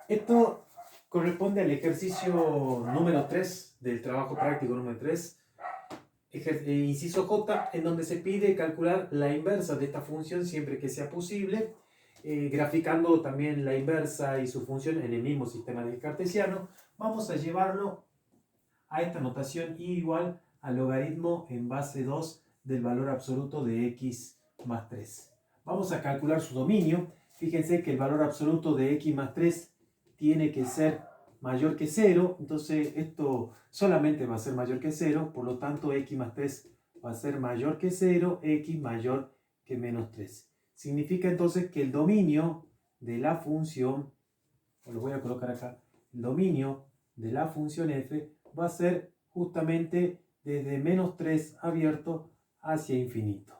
Esto corresponde al ejercicio número 3 del trabajo práctico número 3, inciso J, en donde se pide calcular la inversa de esta función siempre que sea posible, graficando también la inversa y su función en el mismo sistema de cartesiano. Vamos a llevarlo a esta notación y igual al logaritmo en base 2 del valor absoluto de x más 3. Vamos a calcular su dominio. Fíjense que el valor absoluto de x más 3 tiene que ser mayor que 0, entonces esto solamente va a ser mayor que 0, por lo tanto x más 3 va a ser mayor que 0, x mayor que menos 3. Significa entonces que el dominio de la función, lo voy a colocar acá, el dominio de la función f va a ser justamente desde menos 3 abierto hacia infinito.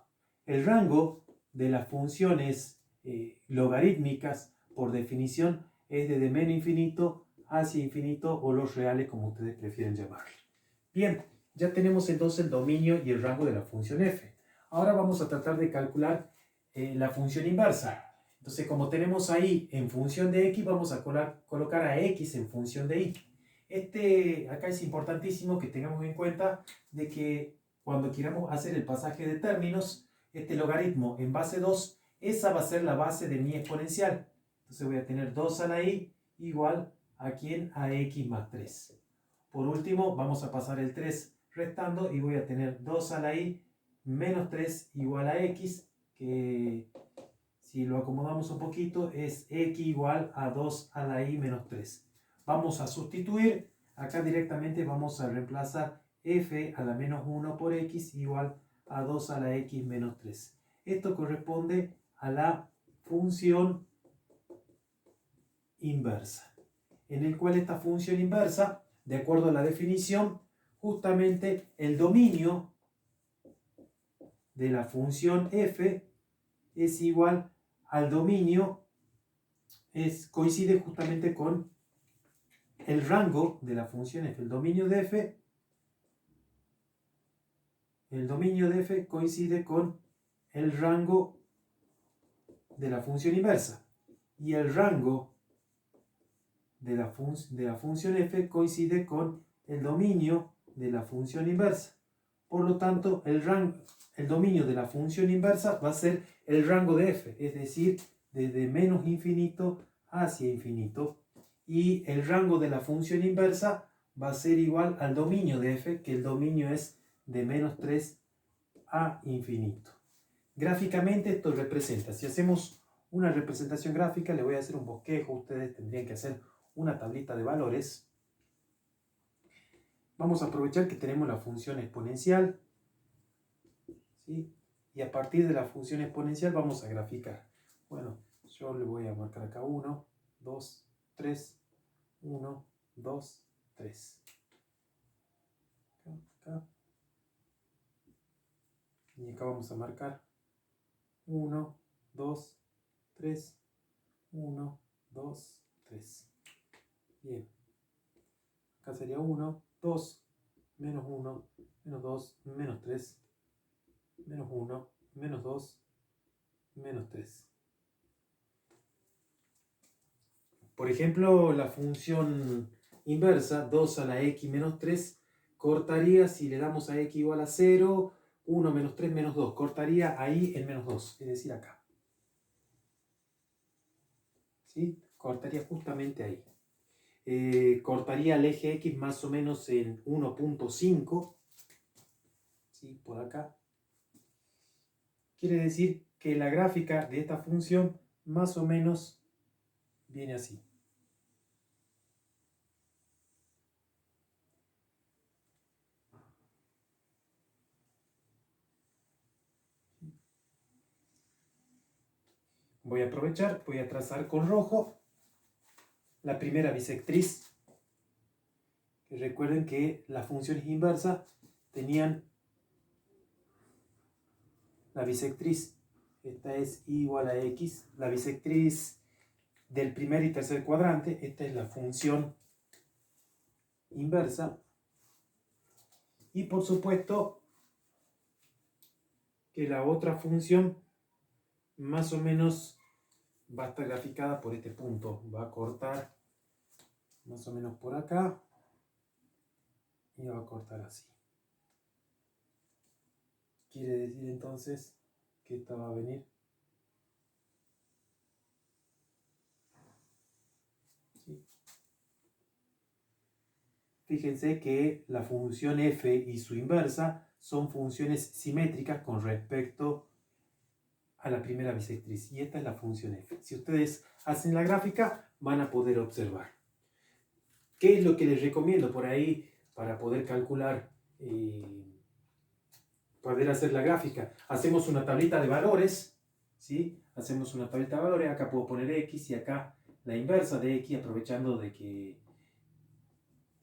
El rango de las funciones logarítmicas, por definición, es desde menos infinito hacia infinito, o los reales, como ustedes prefieren llamarlo. Bien, ya tenemos entonces el dominio y el rango de la función f. Ahora vamos a tratar de calcular la función inversa. Entonces, como tenemos ahí en función de x, vamos a colocar a x en función de y. Acá es importantísimo que tengamos en cuenta de que cuando queramos hacer el pasaje de términos, este logaritmo en base 2, esa va a ser la base de mi exponencial. Entonces voy a tener 2 a la y igual a ¿quién? A x más 3. Por último, vamos a pasar el 3 restando y voy a tener 2 a la y menos 3 igual a x, que si lo acomodamos un poquito es x igual a 2 a la y menos 3. Vamos a sustituir, acá directamente vamos a reemplazar f a la menos 1 por x igual a 2 a la x menos 3. Esto corresponde a la función inversa, en el cual esta función inversa, de acuerdo a la definición, justamente el dominio de la función f es igual al dominio, coincide justamente con el rango de la función f. El dominio de f coincide con el rango de la función inversa, y el rango de la función f coincide con el dominio de la función inversa. Por lo tanto, el dominio de la función inversa va a ser el rango de f, es decir, desde menos infinito hacia infinito. Y el rango de la función inversa va a ser igual al dominio de f, que el dominio es de menos 3 a infinito. Gráficamente esto representa, si hacemos una representación gráfica, le voy a hacer un bosquejo, ustedes tendrían que hacer una tablita de valores. Vamos a aprovechar que tenemos la función exponencial, ¿sí? Y a partir de la función exponencial vamos a graficar. Bueno, yo le voy a marcar acá 1, 2, 3, 1, 2, 3. Acá. Y acá vamos a marcar 1, 2, 3, 1, 2, 3. Bien. Acá sería 1, 2, menos 1, menos 2, menos 3, menos 1, menos 2, menos 3. Por ejemplo, la función inversa, 2 a la x menos 3, cortaría si le damos a x igual a 0, 1 menos 3 menos 2. Cortaría ahí en menos 2, es decir, acá. ¿Sí? Cortaría justamente ahí. Cortaría el eje x más o menos en 1.5, ¿sí? Por acá. Quiere decir que la gráfica de esta función más o menos viene así. Voy a aprovechar, voy a trazar con rojo la primera bisectriz. Que recuerden que las funciones inversas tenían la bisectriz, esta es y igual a x, la bisectriz del primer y tercer cuadrante, esta es la función inversa, y por supuesto que la otra función más o menos va a estar graficada por este punto, va a cortar más o menos por acá, y va a cortar así. Quiere decir entonces que esta va a venir. ¿Sí? Fíjense que la función f y su inversa son funciones simétricas con respecto a la primera bisectriz. Y esta es la función f. Si ustedes hacen la gráfica, van a poder observar. ¿Qué es lo que les recomiendo por ahí para poder calcular, poder hacer la gráfica? Hacemos una tablita de valores, ¿sí? Hacemos una tablita de valores, acá puedo poner x y acá la inversa de x, aprovechando de que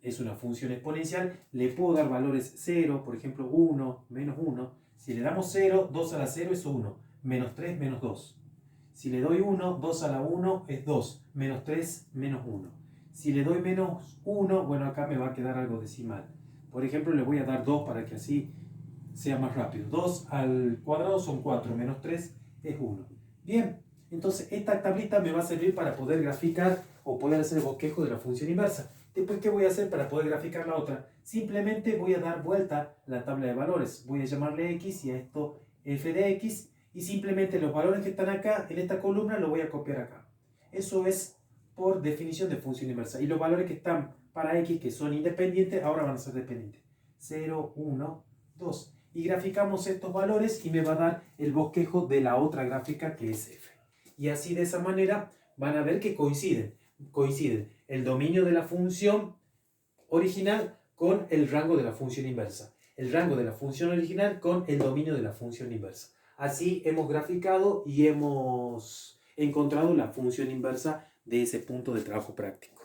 es una función exponencial, le puedo dar valores 0, por ejemplo 1, menos 1. Si le damos 0, 2 a la 0 es 1, menos 3, menos 2. Si le doy 1, 2 a la 1 es 2, menos 3, menos 1. Si le doy menos 1, bueno, acá me va a quedar algo decimal. Por ejemplo, le voy a dar 2 para que así sea más rápido. 2 al cuadrado son 4, menos 3 es 1. Bien, entonces esta tablita me va a servir para poder graficar o poder hacer el bosquejo de la función inversa. Después, ¿qué voy a hacer para poder graficar la otra? Simplemente voy a dar vuelta la tabla de valores. Voy a llamarle x y a esto f de x. Y simplemente los valores que están acá en esta columna los voy a copiar acá. Eso es por definición de función inversa. Y los valores que están para x, que son independientes, ahora van a ser dependientes. 0, 1, 2. Y graficamos estos valores y me va a dar el bosquejo de la otra gráfica que es f. Y así de esa manera van a ver que coinciden el dominio de la función original con el rango de la función inversa. El rango de la función original con el dominio de la función inversa. Así hemos graficado y hemos encontrado la función inversa de ese punto de trabajo práctico.